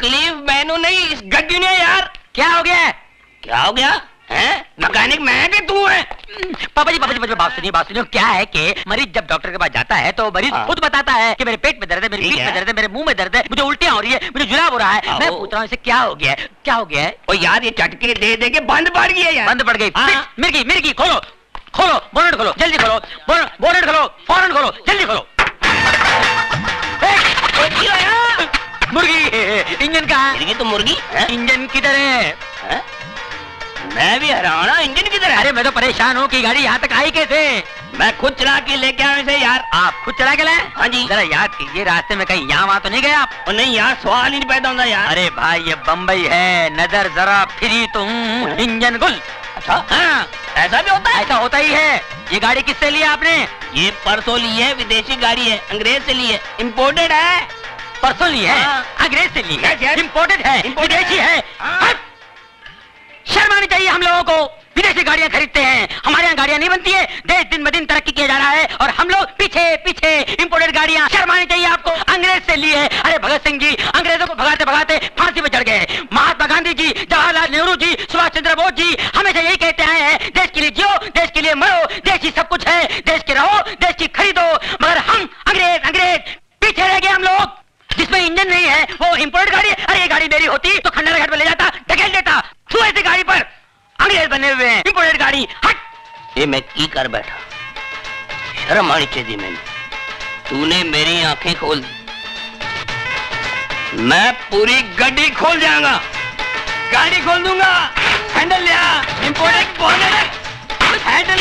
तकलीफ मैनू नहीं, इस गड्डी ने यार। क्या हो गया? क्या हो गया है? मैकेनिक मैं कि तू है? पापा जी बात सुनिए। क्या है कि मरीज जब डॉक्टर के पास जाता है तो मरीज खुद बताता है कि मेरे पेट में दर्द है, मेरी पीठ में दर्द है, मेरे मुंह में दर्द है, मुझे उल्टियां हो रही है, मुझे जुलाब हो रहा है। मैं पूछ रहा हूँ इसे क्या हो गया है? क्या हो गया है? ओ यार ये चटके दे दे के बंद पड़ गई है यार। बंद पड़ गई। मिर्गी खोलो बोनट खोलो, जल्दी खोलो, बोनट खोलो, फौरन खोलो, जल्दी खोलो। मुर्गी, इंजन कहाँ है? तो मुर्गी इंजन किधर है? मैं भी हैरान हूँ, इंजन किधर है? अरे मैं तो परेशान हूँ कि गाड़ी यहाँ तक आई कैसे? मैं खुद चला के लेके आया इसे यार। आप खुद चला के लाए? हाँ जी। जरा याद कीजिए रास्ते में कहीं यहाँ वहाँ तो नहीं गए आप? और नहीं यार, सवाल ही नहीं पैदा होता यार। अरे भाई ये बम्बई है, नजर जरा फिरी तुम इंजन गुल। अच्छा हाँ ऐसा भी होता है? ऐसा होता ही है। ये गाड़ी किससे ली आपने? ये परसों ली है, विदेशी गाड़ी है, अंग्रेज से ली है, इम्पोर्टेड है। परसों ली है? अंग्रेज से ली है, इम्पोर्टेड है, विदेशी है। शर्म आनी चाहिए हम लोगों को। विदेशी गाड़ियां खरीदते हैं, हमारे यहाँ गाड़ियां नहीं बनती है। देश दिन ब दिन तरक्की किया जा रहा है और हम लोग पीछे इंपोर्टेड गाड़ियां। शर्म आनी चाहिए आपको। अंग्रेज से ली है। अरे भगत सिंह जी अंग्रेजों को भगाते भगाते फांसी पे चढ़ गए। महात्मा गांधी जी, जवाहरलाल नेहरू जी, सुभाष चंद्र बोस जी हमेशा यही कहते आए हैं, देश के लिए जियो, देश के लिए मरो, देश ही सब कुछ है, देश के रहो, देश की खरीदो। मगर हम अंग्रेज पीछे रह गए। हम लोग जिसमें इंजन नहीं है वो इंपोर्टेड गाड़ी। अरे ये गाड़ी मेरी होती तो खंडर घाट पे ले जाता, ढकेल देता। तू ऐसी गाड़ी पर अंग्रेज बने हुए हैं, इंपोर्टेड गाड़ी। हट। ये मैं की कर बैठा, शर्म आनी चाहिए मैंने। तूने मेरी आंखें खोल दी, मैं पूरी गड्डी खोल जाऊंगा, गाड़ी खोल दूंगा। हैंडल लिया, इंपोर्टेड बोनट हैंडल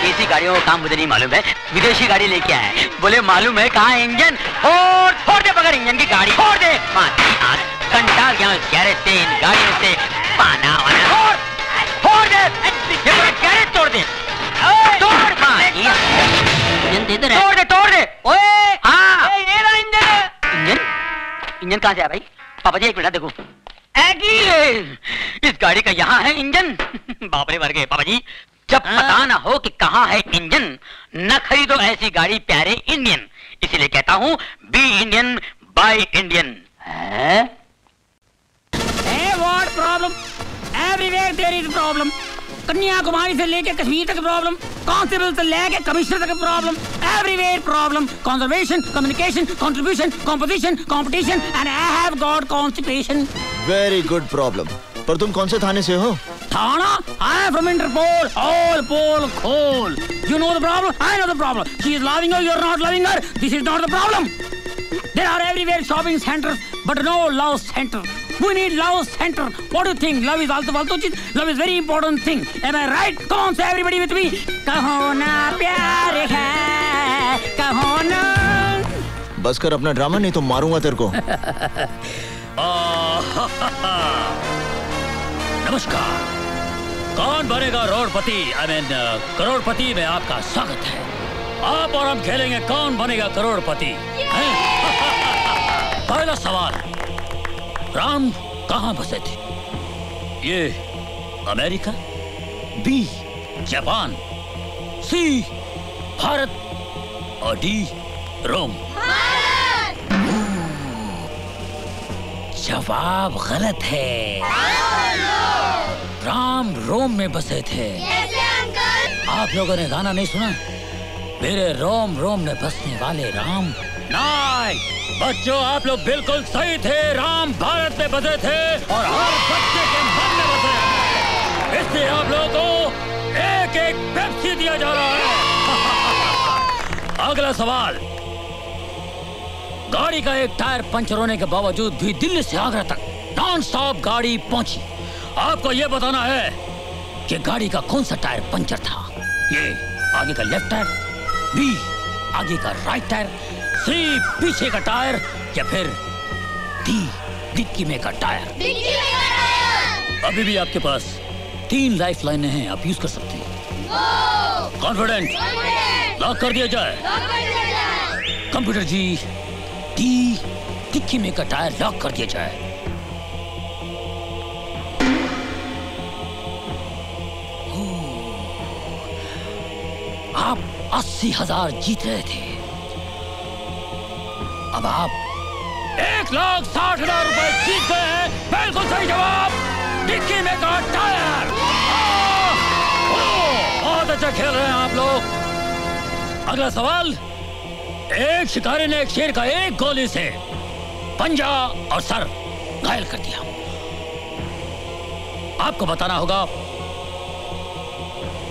ऐसी गाड़ियों का काम मुझे नहीं मालूम है। विदेशी गाड़ी लेके आए, बोले मालूम है कहाँ इंजन? फोड़ दे बगैर इंजन की गाड़ी, फोड़ दे। घंटा गया गैरेज से, इन गाड़ियों से पाना वाना। फोड़ दे, ये पूरा गैरेज तोड़ दे। तोड़ दे। ओए हाँ इंजन कहाँ से आया भाई? पापा जी एक मिनट देखो, इस गाड़ी का यहाँ है इंजन। बापरे मर गए पापा जी। जब पता ना हो कि कहाँ है इंजन, न खरीदो ऐसी गाड़ी प्यारे इंडियन। इसीलिए कहता हूँ be Indian buy Indian. What problem? Everywhere there is problem. Kanyakumari से लेके कश्मीर तक प्रॉब्लम, कांस्टेबल से लेके कमिश्नर तक problem, everywhere problem. Conservation, communication, contribution, composition, competition and I have got constipation. Very good problem. पर तुम कौन से थाने से हो? थाना? I am from Interpol. All Pol Khol. You know the problem? I know the problem. She is loving you, you are not loving her. This is not the problem. There are everywhere shopping centers, but no love center. We need love center. What do you think? Love is also फालतू चीज. Love is very important thing. Am I right? Come on, say everybody with me. कहो ना प्यार है, कहो ना। बस कर अपना ड्रामा, नहीं तो मारूंगा तेरे को। नमस्कार। कौन बनेगा रोडपति, करोड़पति में आपका स्वागत है। आप और हम खेलेंगे कौन बनेगा करोड़पति। पहला सवाल, राम कहाँ बसे थे? ये अमेरिका, बी जापान, सी भारत और डी रोम। जवाब गलत है। राम रोम में बसे थे। आप लोगों ने गाना नहीं सुना? मेरे रोम रोम में बसने वाले राम। नहीं बच्चों, आप लोग बिल्कुल सही थे। राम भारत में बसे थे और हर बच्चे के मन में बसे हैं। इसलिए आप लोगों को एक एक पेप्सी दिया जा रहा है। अगला सवाल, गाड़ी का एक टायर पंचर होने के बावजूद भी दिल्ली से आगरा तक नॉन स्टॉप गाड़ी पहुंची। आपको यह बताना है कि गाड़ी का कौन सा टायर पंचर था। ये आगे का लेफ्ट टायर, बी आगे का राइट टायर, सी पीछे का टायर या फिर डी डिक्की में का टायर। अभी भी आपके पास 3 लाइफ लाइनें हैं, आप यूज कर सकते हैं। कॉन्फिडेंट? लॉक कर दिया जाए। कंप्यूटर जी, डी डिक्की में का टायर लॉक कर दिया जाए। 80,000 जीत रहे थे। अब आप 1,60,000 रुपए जीत गए हैं। बिल्कुल सही जवाब, डिक्की में का टायर। बहुत अच्छा खेल रहे हैं आप लोग। अगला सवाल, एक शिकारी ने एक शेर का एक गोली से पंजा और सर घायल कर दिया। आपको बताना होगा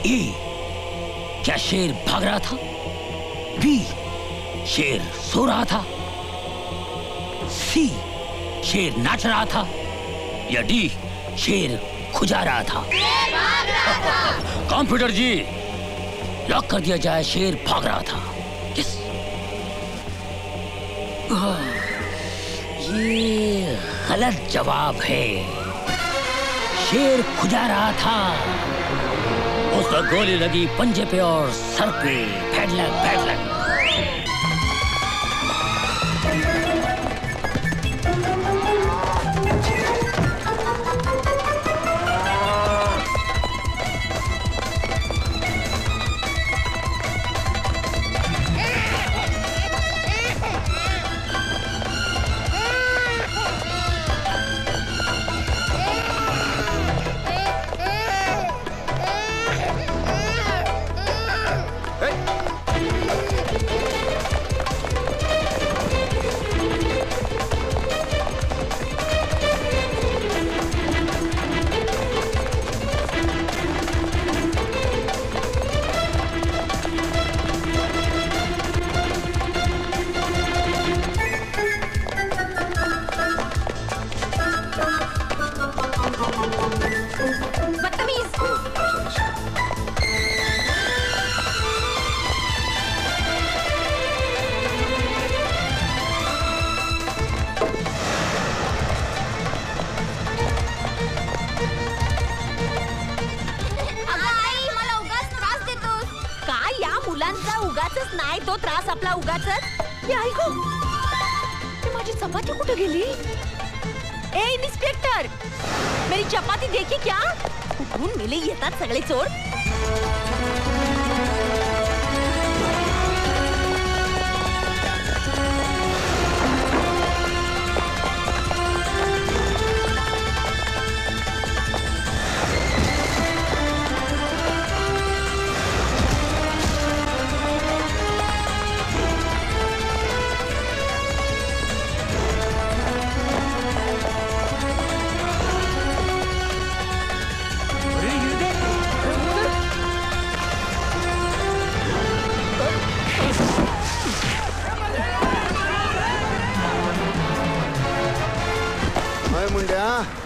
ए, क्या शेर भाग रहा था, बी, शेर सो रहा था, सी, शेर नाच रहा था, या डी, शेर खुजा रहा था। कंप्यूटर जी, लॉक कर दिया जाए, शेर भाग रहा था। यस, ये गलत जवाब है। शेर खुजा रहा था। उसको गोली लगी पंजे पे और सर पे। Bad luck, bad luck. तो त्रास आपला उगाचच। हे ऐको, माझी चपाती कुठे गेली? ए इन्स्पेक्टर, मेरी चपाती देखी क्या? कुठून मेले येतात सगळे चोर?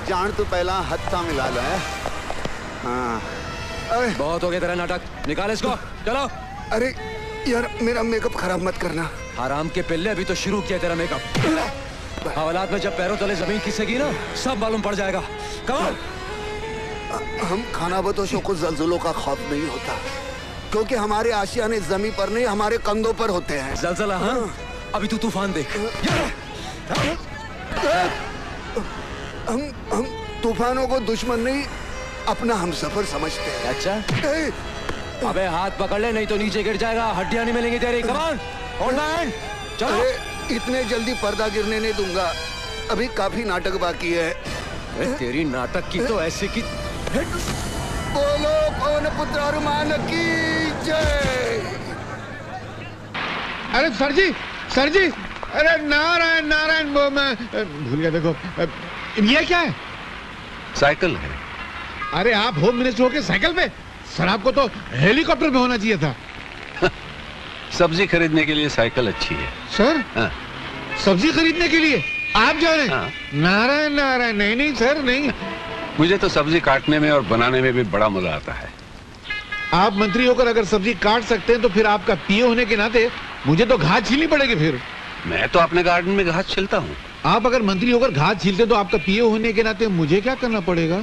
जान तू पहला हत्था मिला लो है। हाँ, अरे बहुत हो गया तेरा नाटक, निकाल इसको, चलो। अरे यार मेरा मेकअप खराब मत करना। आराम के पहले अभी तो शुरू किया तेरा मेकअप। हवालात में जब पैरों तले जमीन खिसकेगी ना, सब मालूम पड़ जाएगा। कमाल। हम खानाबदोशों को जल्जलों का खौफ नहीं होता, क्योंकि हमारे आशियाने जमीन पर नहीं हमारे कंधों पर होते हैं। जलजला? हाँ, अभी तू तूफान देख। हम तूफानों को दुश्मन नहीं अपना हमसफर समझते हैं। अच्छा, अबे हाथ पकड़ ले, नहीं तो नीचे गिर जाएगा, हड्डियां नहीं मिलेंगी तेरी। कमान, होल्ड हैंड, चलो। इतने जल्दी पर्दा गिरने नहीं दूंगा, अभी काफी नाटक बाकी है। तेरी नाटक की तो ऐसे की। बोलो पवन पुत्र हनुमान की जय। अरे सर जी, अरे नारायण नारायण, वो मैं भूल गया। देखो ये क्या है? साइकिल है। अरे आप होम मिनिस्टर होके साइकिल पे? सर आपको तो हेलीकॉप्टर पे होना चाहिए था। सब्जी खरीदने के लिए साइकिल अच्छी है। सर? हाँ। सब्जी खरीदने के लिए आप जा रहे हैं? हाँ। नारायण नारायण, नहीं सर नहीं। मुझे तो सब्जी काटने में और बनाने में भी बड़ा मजा आता है। आप मंत्री होकर अगर सब्जी काट सकते हैं तो फिर आपका पीए होने के नाते मुझे तो घास छीलनी पड़ेगी। फिर मैं तो अपने गार्डन में घास छिलता हूँ। आप अगर मंत्री होकर घास छीलते तो आपका पीए होने के नाते मुझे क्या करना पड़ेगा?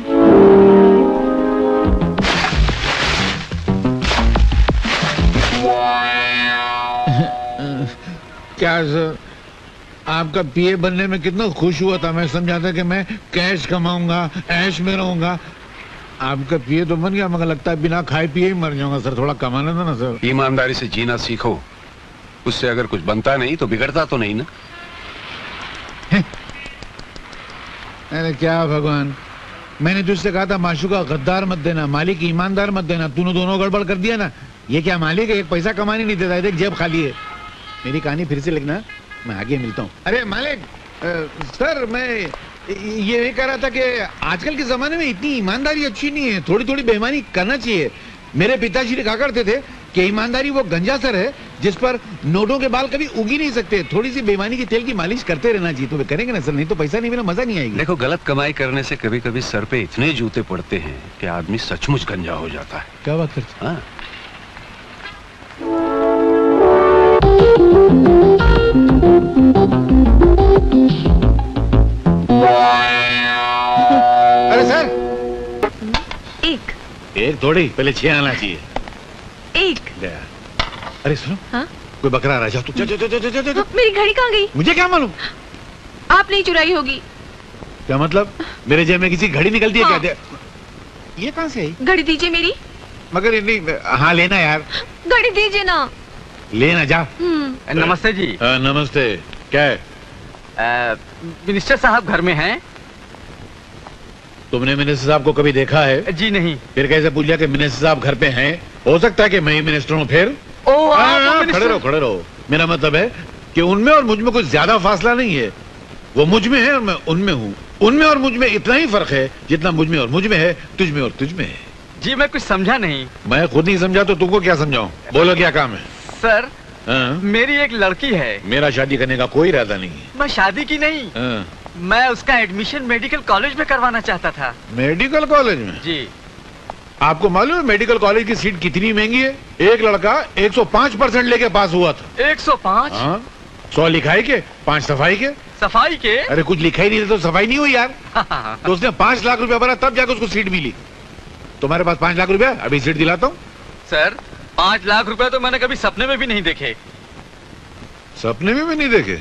क्या सर, आपका पीए बनने में कितना खुश हुआ था। मैं समझा था कि मैं कैश कमाऊंगा, ऐश में रहूंगा। आपका पिए तो बन गया, मगर लगता है बिना खाए पिए ही मर जाऊंगा सर। थोड़ा कमाना था ना सर। ईमानदारी से जीना सीखो, उससे अगर कुछ बनता नहीं तो बिगड़ता तो नहीं ना। अरे क्या भगवान, मैंने तुझसे कहा था माशूका गद्दार मत देना, मालिक ईमानदार मत देना, तूने दोनों गड़बड़ कर दिया ना। ये क्या मालिक है, एक पैसा कमाने नहीं देता है, देख जेब खाली है। मेरी कहानी फिर से लिखना, मैं आगे मिलता हूँ। अरे मालिक सर, मैं ये कह रहा था कि आजकल के जमाने में इतनी ईमानदारी अच्छी नहीं है, थोड़ी थोड़ी बेईमानी करना चाहिए। मेरे पिताजी ने कहा करते थे कि ईमानदारी वो गंजा सर है जिस पर नोटों के बाल कभी उग ही नहीं सकते, थोड़ी सी बेईमानी की तेल की मालिश करते रहना चाहिए। तो वे करेंगे ना सर, नहीं तो पैसा नहीं मिला मजा नहीं आएगी। देखो, गलत कमाई करने से कभी कभी सर पे इतने जूते पड़ते हैं कि आदमी सचमुच गंजा हो जाता है। क्या बात करते? हाँ। अरे सर, एक थोड़ी, पहले 6 आना चाहिए। एक। अरे सुनो, हाँ? कोई बकरा आ रहा है, जा। मेरी घड़ी कहाँ गई? मुझे क्या मालूम, आप नहीं चुराई होगी। क्या मतलब? मेरे जेब में किसी घड़ी निकलती है? हाँ। क्या ये कहाँ से आई? घड़ी दीजिए मेरी। मगर नहीं, हाँ लेना यार, घड़ी दीजिए ना। लेना जा। नमस्ते जी। नमस्ते। क्या है? मिनिस्टर साहब घर में हैं? तुमने मिनिस्टर साहब को कभी देखा है? जी नहीं। फिर कैसे पूछ लिया कि मिनिस्टर साहब घर पे हैं? हो सकता है कि मैं ही मिनिस्टर हूँ फिर। खड़े रहो। मेरा मतलब है कि उनमें और मुझ में कुछ ज्यादा फासला नहीं है। वो मुझ में है और मैं उनमें हूँ। उनमें और मुझ में इतना ही फर्क है जितना मुझ में और मुझ में है, तुझ में और तुझ में है। जी मैं कुछ समझा नहीं। मैं खुद नहीं समझा तो तुमको क्या समझाऊं? बोलो क्या काम है? सर, मेरी एक लड़की है। मेरा शादी करने का कोई इरादा नहीं है। मैं शादी की नहीं, मैं उसका एडमिशन मेडिकल कॉलेज में करवाना चाहता था। मेडिकल कॉलेज में? जी। आपको मालूम है मेडिकल कॉलेज की सीट कितनी महंगी है? एक लड़का 105% लेके पास हुआ था। 105? 100 लिखाई के, 5 सफाई के। सफाई के? अरे कुछ लिखा ही नहीं तो सफाई नहीं हुई यार। तो उसने 5 लाख रुपया भरा तब जाकर उसको सीट मिली। तुम्हारे पास 5 लाख रुपया, अभी सीट दिलाता हूँ। सर, 5 लाख रुपया तो मैंने कभी सपने में भी नहीं देखे। सपने में भी नहीं देखे?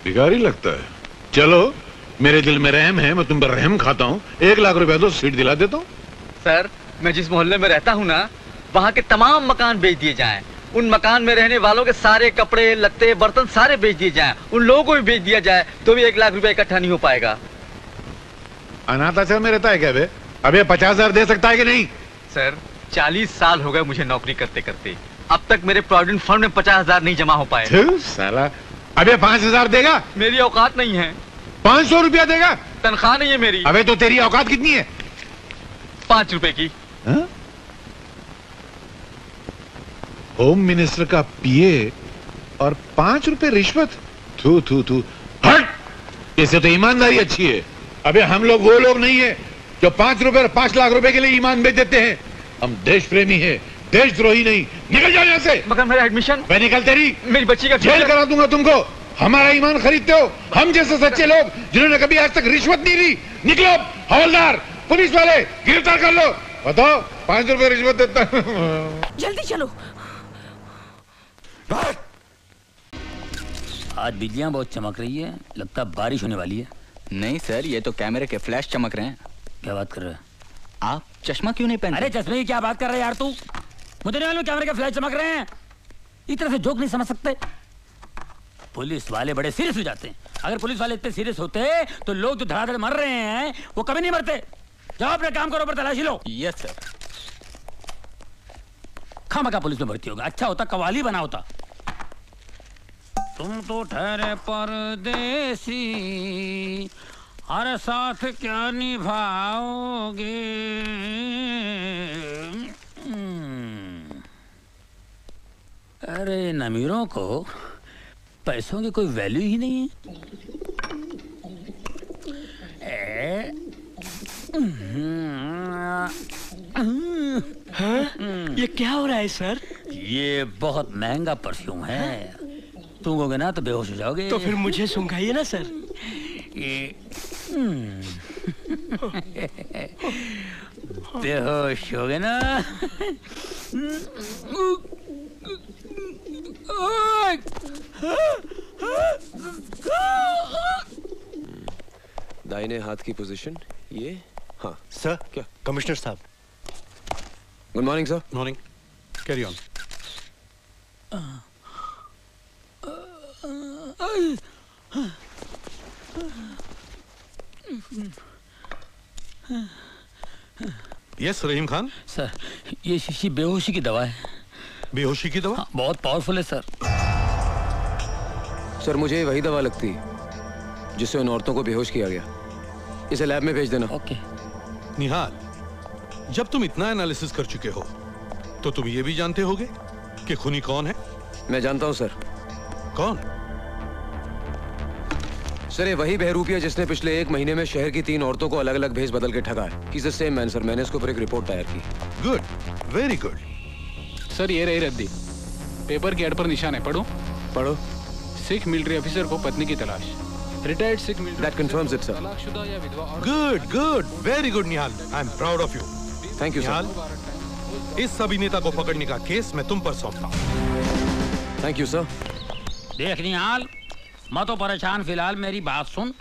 भिखारी लगता है। चलो, मेरे दिल में रहम है, मैं तुम पर रहम खाता हूँ। 1 लाख रुपया तो सीट दिला देता हूँ। सर, मैं जिस मोहल्ले में रहता हूँ ना, वहाँ के तमाम मकान बेच दिए जाएं। उन मकान में रहने वालों के सारे कपड़े, लत्ते, बर्तन सारे बेच दिए जाएं। उन लोगों को भी बेच दिया जाए तो भी 1 लाख रुपया इकट्ठा नहीं हो पाएगा। अनाथ आश्रम में रहता है क्या बे? अबे 50,000 दे सकता है कि नहीं? सर, 40 साल हो गए मुझे नौकरी करते करते, अब तक मेरे प्रोविडेंट फंड में 50,000 नहीं जमा हो पाए। साला, अबे 5,000 देगा? मेरी औकात नहीं है। 500 रुपया देगा? तनख्वाह नहीं है मेरी। अबे तो तेरी औकात कितनी है? 5 रुपए की। होम मिनिस्टर का पीए और 5 रुपए रिश्वत? थू थू थू, हट! इससे तो ईमानदारी अच्छी है। अबे हम लोग वो लोग नहीं है जो 5 रुपए और 5 लाख रुपए के लिए ईमान बेच देते हैं। हम देश प्रेमी है, देशद्रोही नहीं। निकल जाओ यहाँ से। मगर मेरा एडमिशन? मैं निकल, तेरी मेरी बच्ची का जेल करा दूंगा तुमको। हमारा ईमान खरीदते हो? हम जैसे सच्चे लोग जिन्होंने कभी आज तक रिश्वत नहीं ली। निकलो, हवलदार, पुलिस वाले, गिरफ्तार कर लो। बताओ, 5 रुपए रिश्वत देता। जल्दी चलो। आज बिजलियां बहुत चमक रही है, लगता है बारिश होने वाली है। नहीं सर, ये तो कैमरे के फ्लैश चमक रहे हैं। क्या बात कर रहे हैं आप? चश्मा क्यों नहीं पहनते? अरे चश्मे की क्या बात कर रहे हैं यार तू? मुझे नहीं मालूम कैमरे के फ्लैश चमक रहे हैं। इस से जोक नहीं समझ सकते। पुलिस वाले बड़े सीरियस हो जाते हैं। अगर पुलिस वाले इतने सीरियस होते तो लोग जो धड़ाधड़ मर रहे हैं वो कभी नहीं मरते। जाओ अपने काम करो, पर तलाशी लो। Yes sir. खामखा पुलिस में भर्ती होगा, अच्छा होता कवाली बना होता। तुम तो ठहरे परदेसी, हर साथ क्या निभाओगे। अरे इन अमीरों को पैसों की कोई वैल्यू ही नहीं है। हाँ? ये क्या हो रहा है सर? ये बहुत महंगा परफ्यूम है। सूंघोगे ना तो बेहोश हो जाओगे। तो फिर मुझे सूंघाइए ना सर। बेहोश हो गए ना। दाहिने हाथ की पोजीशन ये, हाँ सर, क्या कमिश्नर साहब? Good morning sir. Morning, carry on. Yes Rahim Khan. Sir ये शीशी बेहोशी की दवा है। बेहोशी की दवा? हाँ, बहुत पावरफुल है सर। सर मुझे वही दवा लगती है जिससे उन औरतों को बेहोश किया गया। इसे लैब में भेज देना। ओके। निहाल, जब तुम इतना एनालिसिस कर चुके हो तो तुम ये भी जानते होगे कि खूनी कौन है? मैं जानता हूं सर। कौन? सर ये वही बहरूपिया जिसने पिछले 1 महीने में शहर की 3 औरतों को अलग अलग भेज बदल के ठगा है। He's the same man sir. मैंने इसके ऊपर एक रिपोर्ट तैयार की। Good, very good. सर ये रही रद्दी। पेपर के एड पर निशान है, पढ़ो। पढ़ो। सिख मिलिट्री ऑफिसर को पत्नी की तलाश। Retired Sikh military. That confirms it, sir. तलाकशुदा या विधवा औरत। Good good, very good Nihal. I am proud of you. Thank you Nihal, इस अभिनेता को पकड़ने का केस मैं तुम पर सौंपता हूं। Thank you sir. देख निहाल, मैं तो परेशान फिलहाल, मेरी बात सुन।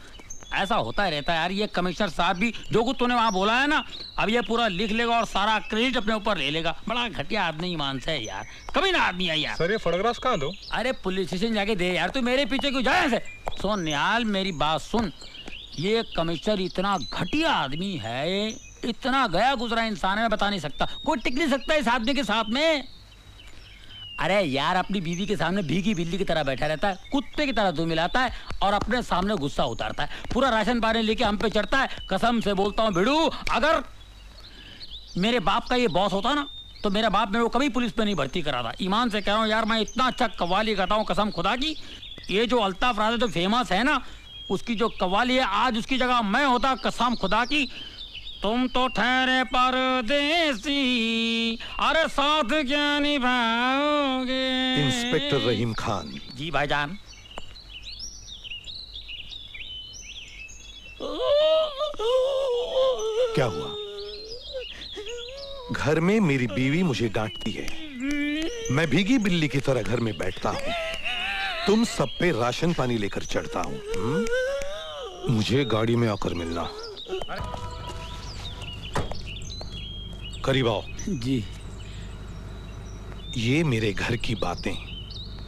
ऐसा होता रहता है यार, ये कमिश्नर साहब भी जो कुछ तूने वहाँ बोला है ना, अब ये पूरा लिख लेगा और सारा क्रेडिट अपने ऊपर ले लेगा। बड़ा घटिया आदमी ईमान से है यार, कभी ना आदमी है यार। सर ये फोटोग्राफ्स कहाँ दो? अरे पुलिस स्टेशन जाके दे यार, तू मेरे पीछे क्यों जाए ऐसे? सुन निहाल, मेरी बात सुन। ये कमिश्नर इतना घटिया आदमी है, इतना गया गुजरा इंसान है, मैं बता नहीं सकता। कोई टिक नहीं सकता इस आदमी के साथ में। अरे यार, अपनी बीवी के सामने भीगी बिल्ली की तरह बैठा रहता है, कुत्ते की तरह दूध मिलाता है और अपने सामने गुस्सा उतारता है। पूरा राशन पानी लेके हम पे चढ़ता है। कसम से बोलता हूँ भिड़ू, अगर मेरे बाप का ये बॉस होता ना तो मेरा बाप मेरे को कभी पुलिस में नहीं भर्ती करा था। ईमान से कह रहा हूँ यार, मैं इतना अच्छा कव्वाली गाता हूँ कसम खुदा की। ये जो अल्ताफ राजा जो फेमस है ना, उसकी जो कव्वाली है, आज उसकी जगह मैं होता कसम खुदा की। तुम तो ठहरे परदेसी, अरे साथ क्या निभाओगे? इंस्पेक्टर रहीम खान। जी भाईजान। क्या हुआ? घर में मेरी बीवी मुझे डांटती है, मैं भीगी बिल्ली की तरह घर में बैठता हूँ, तुम सब पे राशन पानी लेकर चढ़ता हूँ। मुझे गाड़ी में आकर मिलना। करीब आओ। जी। ये मेरे घर की बातें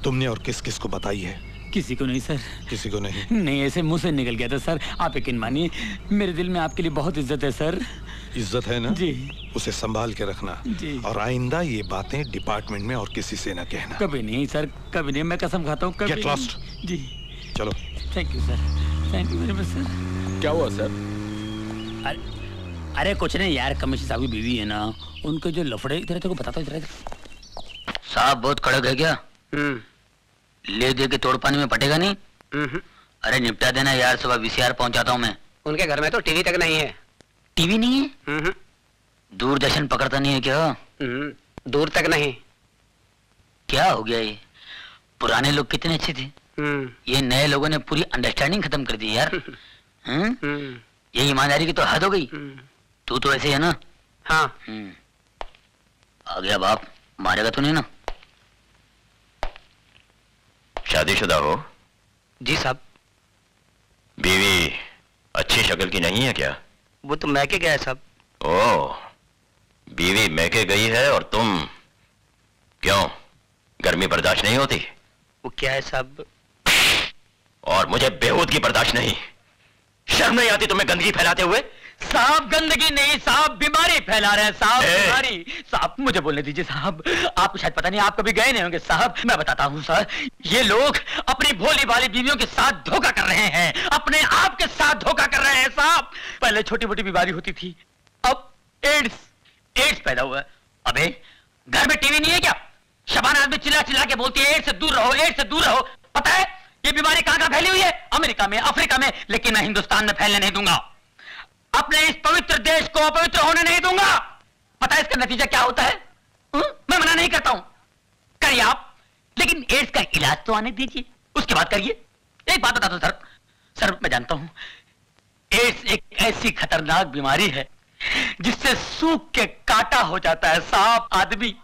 तुमने और किस किस को बताई है? किसी को नहीं सर। किसी को नहीं? नहीं, ऐसे मुंह से निकल गया था सर। आप यकीन मानिए, मेरे दिल में आपके लिए बहुत इज्जत है सर। इज्जत है ना? जी। उसे संभाल के रखना जी। और आइंदा ये बातें डिपार्टमेंट में और किसी से न कहना। कभी नहीं सर, कभी नहीं, मैं कसम खाता हूँ कभी। Get lost. जी। चलो। Thank you sir, thank you very much sir. क्या हुआ सर? अरे कुछ नहीं यार, कमिश्नर साहब की बीवी है ना, उनके जो लफड़े, इधर तेरे को बताता हूँ। साहब बहुत कड़क है क्या? ले दे के तोड़ पानी में पटेगा नहीं? अरे निपटा देना यार, सुबह वीसीआर पहुंचाता हूँ मैं। उनके घर में तो टीवी तक नहीं है। टीवी नहीं है? दूरदर्शन पकड़ता नहीं है क्या? दूर तक नहीं। क्या हो गया ये? पुराने लोग कितने अच्छे थे, ये नए लोगों ने पूरी अंडरस्टैंडिंग खत्म कर दी यार। ये ईमानदारी की तो हद हो गई। तू तो ऐसे है ना? हाँ। आ गया बाप, मारेगा तो नहीं ना? शादीशुदा हो? जी साहब। बीवी अच्छी शक्ल की नहीं है क्या? वो तो मैके गया है साहब। ओह, बीवी मैके गई है और तुम क्यों, गर्मी बर्दाश्त नहीं होती? वो क्या है साहब? और मुझे बेहूदगी बर्दाश्त नहीं। शर्म नहीं आती तुम्हें गंदगी फैलाते हुए? साहब गंदगी नहीं साहब, बीमारी फैला रहे हैं साहब, बीमारी। साहब मुझे बोलने दीजिए साहब, आपको शायद पता नहीं, आप कभी गए नहीं होंगे साहब। मैं बताता हूँ सर, ये लोग अपनी भोली भाली बीवियों के साथ धोखा कर रहे हैं, अपने आप के साथ धोखा कर रहे हैं साहब। पहले छोटी मोटी बीमारी होती थी, अब एड्स पैदा हुआ है। अबे घर में टीवी नहीं है क्या? शबान आदमी चिल्ला चिल्ला के बोलती है एड्स से दूर रहो, एड्स से दूर रहो। पता है ये बीमारी कहाँ कहाँ फैली हुई है? अमेरिका में, अफ्रीका में, लेकिन मैं हिंदुस्तान में फैलने नहीं दूंगा। अपने इस पवित्र देश को अपवित्र होने नहीं दूंगा। पता है इसका नतीजा क्या होता है? मैं मना नहीं करता हूं, करिए आप, लेकिन एड्स का इलाज तो आने दीजिए, उसके बाद करिए। एक बात बता दो सर, मैं जानता हूं एड्स एक ऐसी खतरनाक बीमारी है जिससे सूख के काटा हो जाता है साहब, आदमी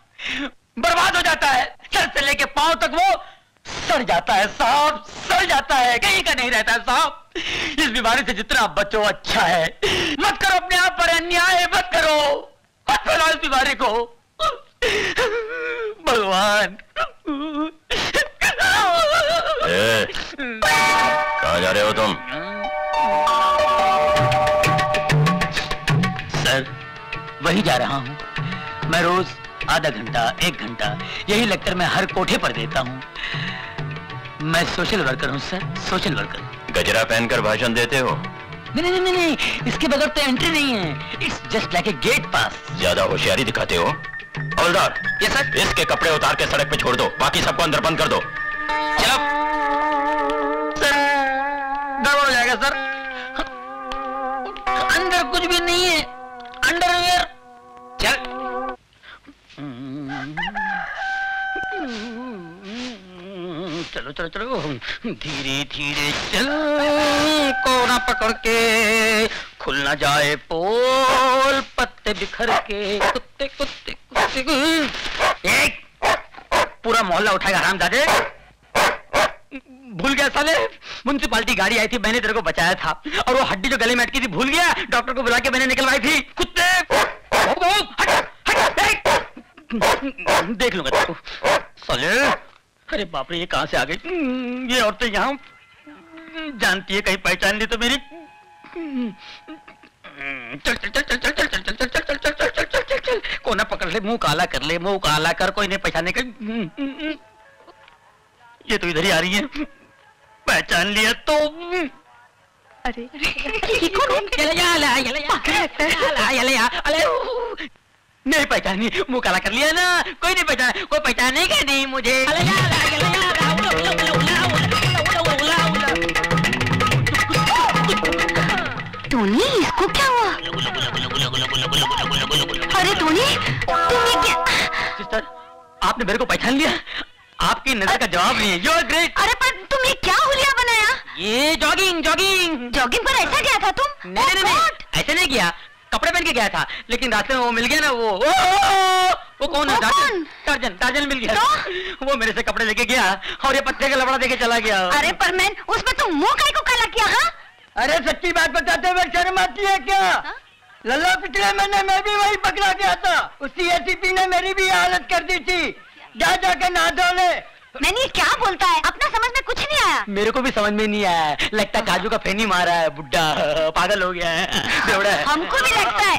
बर्बाद हो जाता है, सर से लेके पांव तक वो सड़ जाता है साहब, सड़ जाता है, कहीं का नहीं रहता है साहब। इस बीमारी से जितना बचो अच्छा है। मत करो अपने आप पर अन्याय मत करो, मत फैलाओ इस बीमारी को। भगवान। कहाँ जा रहे हो तुम? सर वही जा रहा हूँ। मैं रोज आधा घंटा 1 घंटा यही लेक्चर मैं हर कोठे पर देता हूँ। मैं सोशल वर्कर हूँ सर, सोशल वर्कर। गजरा पहनकर भाषण देते हो? नहीं नहीं नहीं नहीं, इसके बगैर तो एंट्री नहीं है। It's just like a gate pass. ज्यादा होशियारी दिखाते हो। हवलदार, ये सर, इसके कपड़े उतार के सड़क पे छोड़ दो, बाकी सबको अंदर बंद कर दो। चलो सर, गड़बड़ हो जाएगा सर। अंदर कुछ भी नहीं है, अंडरवियर। चल चलो चलो चलो, धीरे धीरे चल, कोना पकड़ के, खुल ना जाए पोल, पत्ते बिखर के, कुत्ते कुत्ते कुत्ते। एक पूरा मोहल्ला उठाएगा हरामजादे। भूल गया साले, म्युनिसिपालिटी गाड़ी आई थी, मैंने तेरे को बचाया था, और वो हड्डी जो गले में अटकी थी भूल गया, डॉक्टर को बुला के मैंने निकलवाई थी। कुत्ते देख लूंगा तेरे को साले। अरे बाप रे, ये कहां से आ गई? ये औरतें यहाँ जानती है, कहीं पहचान ली तो मेरी। चल चल चल चल चल चल चल चल चल चल चल चल चल चल चल, कोना पकड़ ले, मुंह काला कर ले, मुंह काला कर, कोई नहीं पहचाने का। ये तो इधर ही आ रही है, पहचान लिया तो। अरे नहीं पहचानी, मुंह काला कर लिया ना, कोई नहीं पहचाना, कोई पहचानेगा नहीं मुझे। टोनी, इसको क्या हुआ? अरे टोनी, तुम ये क्या? सिस्टर, आपने मेरे को पहचान लिया? आपकी नजर का जवाब नहीं है। You are great. अरे पर तुम ये क्या हुलिया बनाया? ये जॉगिंग जॉगिंग जॉगिंग पर ऐसा गया था तुम? नहीं नहीं नहीं, ऐसे नहीं किया, कपड़े पहन के गया था, लेकिन रास्ते में वो मिल गया ना, वो कौन है? टार्जन। टार्जन मिल गया तो? वो मेरे से कपड़े लेके गया और ये पत्ते का लबड़ा देके चला गया। अरे पर मैं उसमें तुम मुंह काहे को काला किया? हाँ, अरे सच्ची बात बताते हुए शर्म आती है क्या? लल्ला पिछले महीने मैं भी वही पकड़ा गया था, उसी एसीपी ने मेरी भी हालत कर दी थी। जा जाके नहा धो ले। मैंने क्या बोलता है? अपना समझ में कुछ नहीं आया। मेरे को भी समझ में नहीं आया, लगता काजू का फेनी मारा है, बुड्ढा पागल हो गया है, बेवड़ा है। हमको भी लगता है।